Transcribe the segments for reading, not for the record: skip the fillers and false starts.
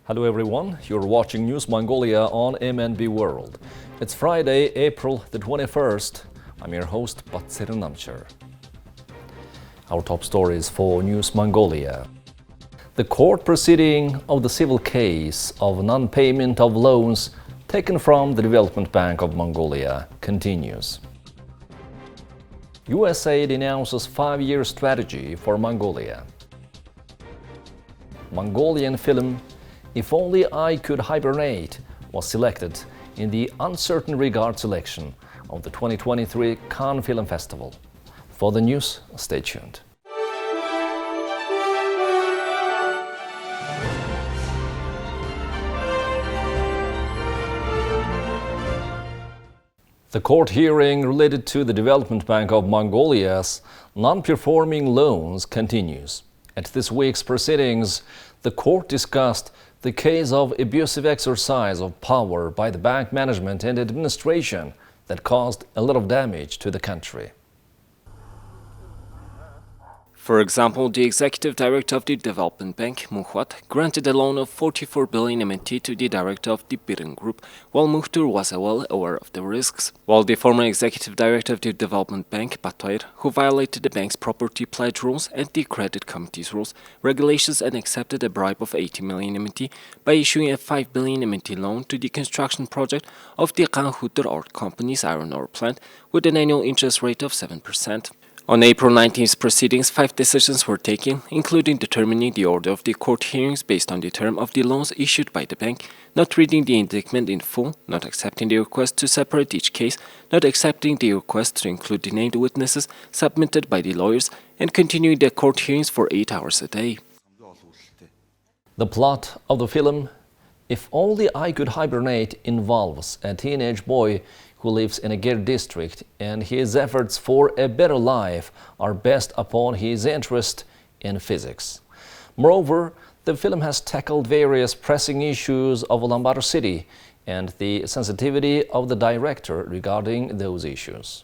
Hello everyone, you're watching News Mongolia on MNB World. It's Friday, April the 21st. I'm your host, Batsir Namcher. Our top stories for News Mongolia. The court proceeding of the civil case of non-payment of loans taken from the Development Bank of Mongolia continues. USAID announces 5-year strategy for Mongolia. Mongolian Film If Only I Could Hibernate was selected in the uncertain regard selection of the 2023 Cannes Film Festival. For the news, stay tuned. The court hearing related to the Development Bank of Mongolia's non-performing loans continues. At this week's proceedings, the court discussed the case of abusive exercise of power by the bank management and administration that caused a lot of damage to the country. For example, the executive director of the Development Bank, Muhwat, granted a loan of 44 billion MNT to the director of the Biren Group, while Muhtur was well aware of the risks. While the former executive director of the Development Bank, Batoir, who violated the bank's property pledge rules and the credit committee's rules, regulations and accepted a bribe of 80 million MNT by issuing a 5 billion MNT loan to the construction project of the Kanhutur Art Company's iron ore plant with an annual interest rate of 7%. On April 19th proceedings, 5 decisions were taken, including determining the order of the court hearings based on the term of the loans issued by the bank, not reading the indictment in full, not accepting the request to separate each case, not accepting the request to include the named witnesses submitted by the lawyers, and continuing the court hearings for 8 hours a day. The plot of the film If Only I Could Hibernate involves a teenage boy who lives in a Ger district, and his efforts for a better life are based upon his interest in physics. Moreover, the film has tackled various pressing issues of Ulaanbaatar city and the sensitivity of the director regarding those issues.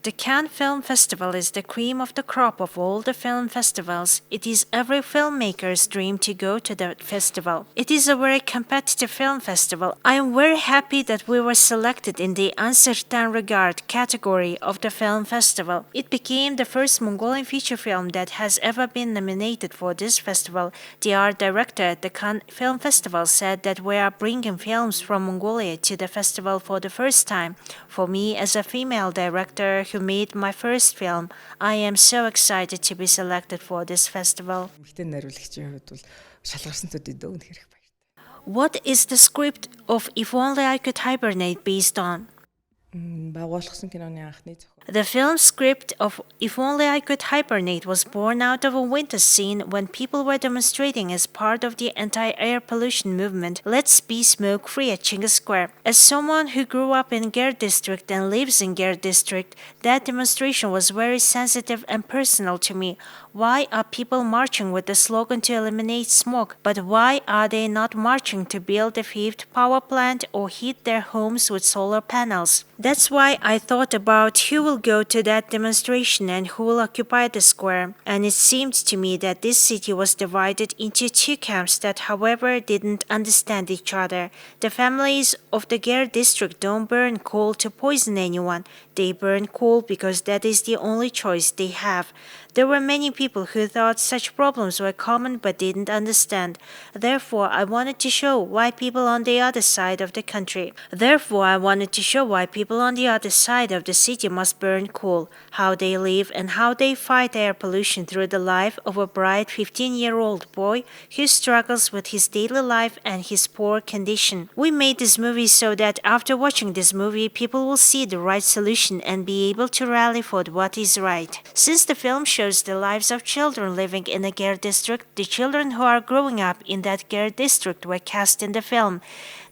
The Cannes Film Festival is the cream of the crop of all the film festivals. It is every filmmaker's dream to go to the festival. It is a very competitive film festival. I am very happy that we were selected in the uncertain regard category of the film festival. It became the first Mongolian feature film that has ever been nominated for this festival. The art director at the Cannes Film Festival said that we are bringing films from Mongolia to the festival for the first time. For me, as a female director who made my first film, I am so excited to be selected for this festival. What is the script of If Only I Could Hibernate based on? The film script of If Only I Could Hibernate was born out of a winter scene when people were demonstrating as part of the anti-air pollution movement Let's Be Smoke-Free at Chinga Square. As someone who grew up in Ger district and lives in Ger district, that demonstration was very sensitive and personal to me. Why are people marching with the slogan to eliminate smoke, but why are they not marching to build a 5th power plant or heat their homes with solar panels? That's why I thought about who will go to that demonstration and who will occupy the square. And it seemed to me that this city was divided into 2 camps that, however, didn't understand each other. The families of the Ger district don't burn coal to poison anyone. They burn coal because that is the only choice they have. There were many people who thought such problems were common but didn't understand. Therefore, I wanted to show why people on the other side of the country. Therefore, I wanted to show why people on the other side of the city must burn coal, how they live and how they fight air pollution through the life of a bright 15-year-old boy who struggles with his daily life and his poor condition. We made this movie so that after watching this movie, people will see the right solution and be able to rally for what is right. Since the film shows the lives of children living in the Ger district, the children who are growing up in that Ger district were cast in the film.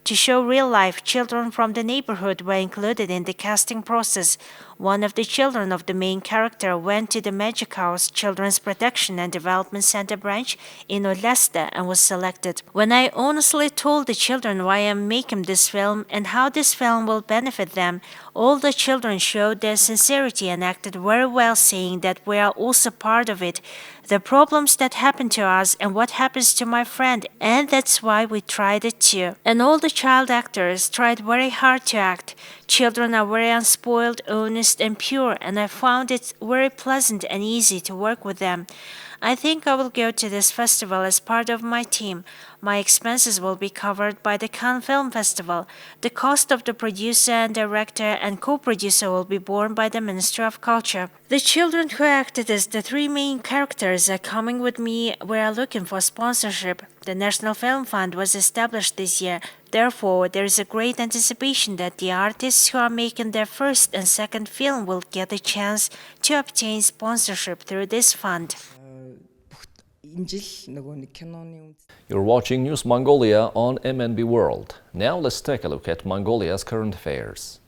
To show real-life, children from the neighborhood were included in the casting process. One of the children of the main character went to the Magic House Children's Protection and Development Center branch in Olesta and was selected. When I honestly told the children why I'm making this film and how this film will benefit them, all the children showed their sincerity and acted very well, saying that we are also part of it. the problems that happen to us and what happens to my friend, and that's why we tried it too. And all the child actors tried very hard to act. Children are very unspoiled, honest and pure, and I found it very pleasant and easy to work with them. I think I will go to this festival as part of my team. My expenses will be covered by the Cannes Film Festival. The cost of the producer and director and co-producer will be borne by the Ministry of Culture. The children who acted as the three main characters are coming with me. We are looking for sponsorship. The National Film Fund was established this year. Therefore, there is a great anticipation that the artists who are making their first and second film will get a chance to obtain sponsorship through this fund. You're watching News Mongolia on MNB World. Now let's take a look at Mongolia's current affairs.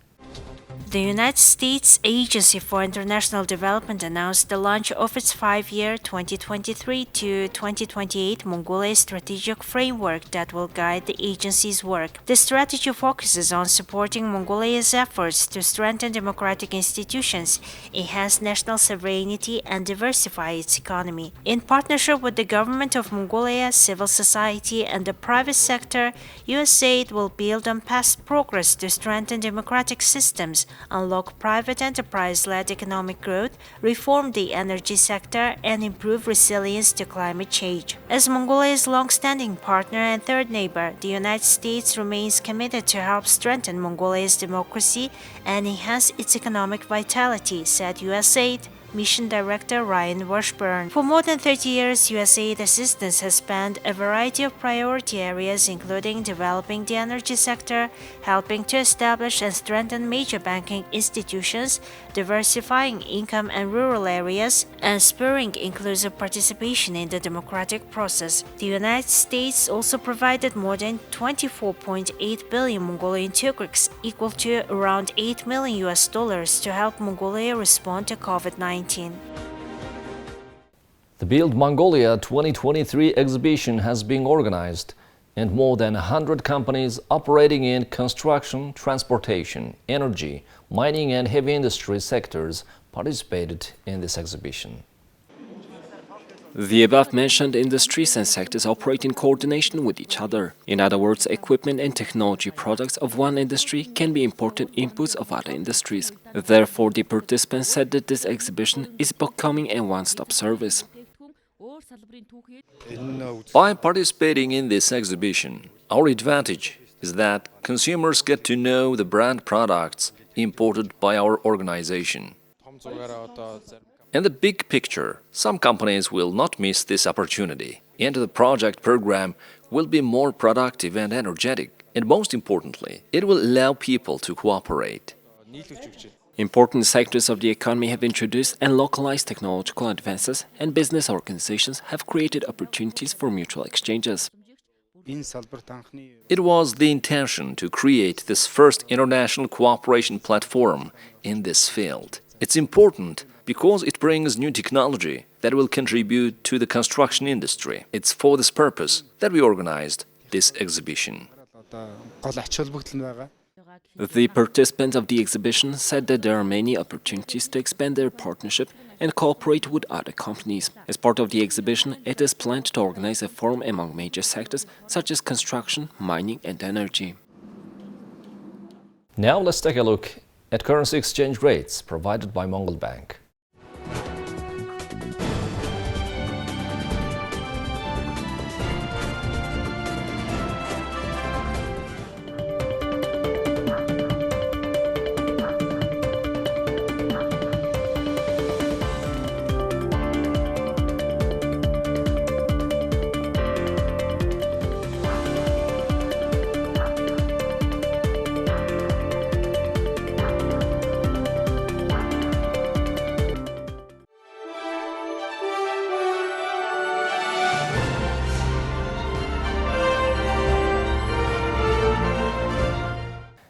The United States Agency for International Development announced the launch of its 5-year 2023 to 2028 Mongolia strategic framework that will guide the agency's work. The strategy focuses on supporting Mongolia's efforts to strengthen democratic institutions, enhance national sovereignty, and diversify its economy. In partnership with the government of Mongolia, civil society, and the private sector, USAID will build on past progress to strengthen democratic systems, unlock private enterprise-led economic growth, reform the energy sector, and improve resilience to climate change. As Mongolia's long-standing partner and third neighbor, the United States remains committed to help strengthen Mongolia's democracy and enhance its economic vitality, said USAID Mission Director Ryan Washburn. For more than 30 years, USAID assistance has spanned a variety of priority areas, including developing the energy sector, helping to establish and strengthen major banking institutions, diversifying income and rural areas, and spurring inclusive participation in the democratic process. The United States also provided more than 24.8 billion Mongolian tugriks, equal to around $8 million to help Mongolia respond to COVID-19. The Build Mongolia 2023 exhibition has been organized, and more than 100 companies operating in construction, transportation, energy, mining and heavy industry sectors participated in this exhibition. The above-mentioned industries and sectors operate in coordination with each other. In other words, equipment and technology products of one industry can be important inputs of other industries. Therefore, the participants said that this exhibition is becoming a one-stop service. By participating in this exhibition, our advantage is that consumers get to know the brand products imported by our organization. In the big picture, some companies will not miss this opportunity, and the project program will be more productive and energetic. And most importantly, it will allow people to cooperate. Important sectors of the economy have introduced and localized technological advances, and business organizations have created opportunities for mutual exchanges. It was the intention to create this first international cooperation platform in this field. It's important because it brings new technology that will contribute to the construction industry. It's for this purpose that we organized this exhibition. The participants of the exhibition said that there are many opportunities to expand their partnership and cooperate with other companies. As part of the exhibition, it is planned to organize a forum among major sectors such as construction, mining and energy. Now let's take a look at currency exchange rates provided by Mongol Bank.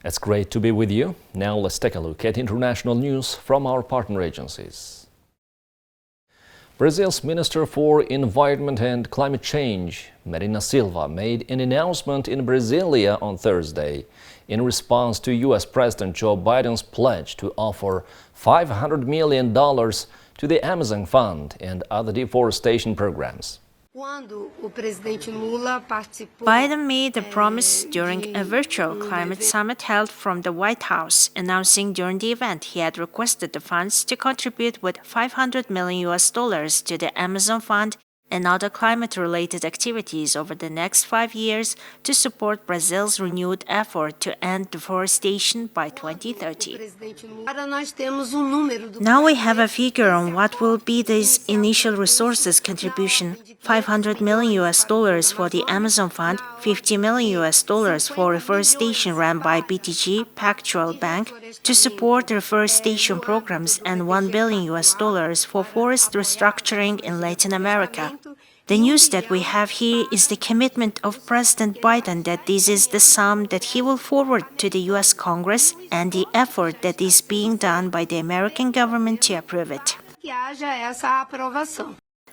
It's great to be with you. Now let's take a look at international news from our partner agencies. Brazil's Minister for Environment and Climate Change, Marina Silva, made an announcement in Brasilia on Thursday in response to U.S. President Joe Biden's pledge to offer $500 million to to the Amazon Fund and other deforestation programs. Biden made a promise during a virtual climate summit held from the White House, announcing during the event he had requested the funds to contribute with $500 million to the Amazon Fund and other climate-related activities over the next 5 years to support Brazil's renewed effort to end deforestation by 2030. Now we have a figure on what will be this initial resources contribution: $500 million for the Amazon Fund, $50 million for reforestation run by BTG Pactual Bank to support reforestation programs, and $1 billion for forest restructuring in Latin America. The news that we have here is the commitment of President Biden that this is the sum that he will forward to the U.S. Congress and the effort that is being done by the American government to approve it.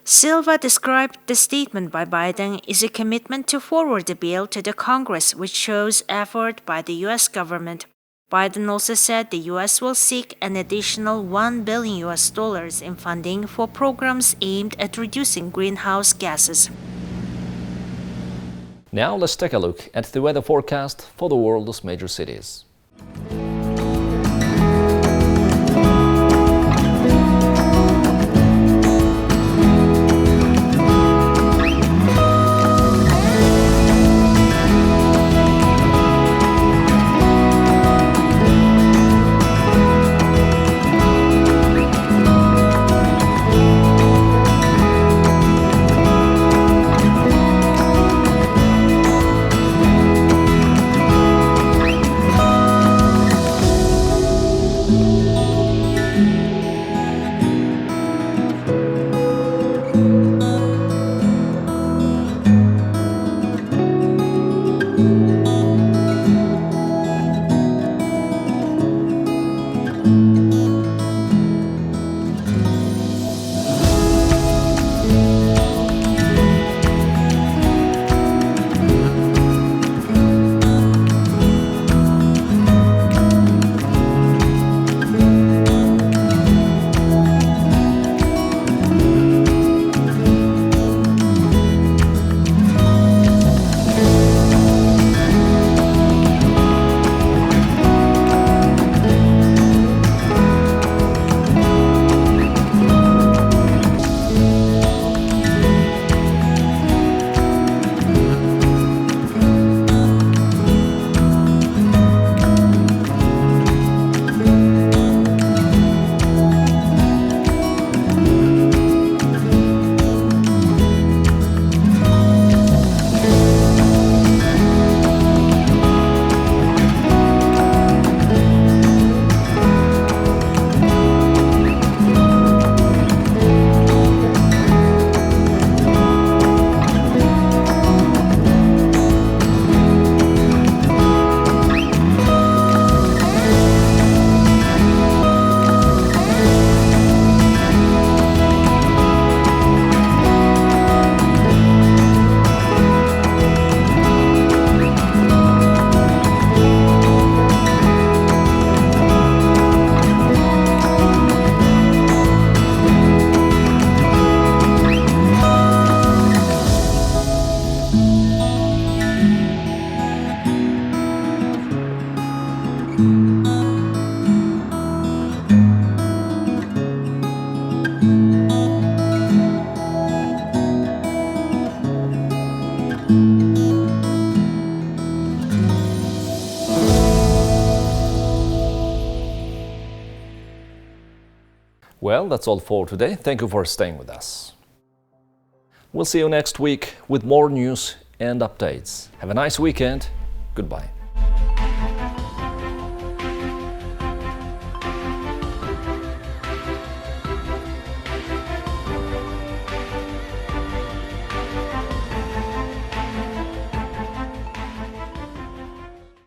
Silva described the statement by Biden as a commitment to forward the bill to the Congress, which shows effort by the U.S. government. Biden also said the U.S. will seek an additional $1 billion in funding for programs aimed at reducing greenhouse gases. Now let's take a look at the weather forecast for the world's major cities. Well, that's all for today. Thank you for staying with us. We'll see you next week with more news and updates. Have a nice weekend. Goodbye.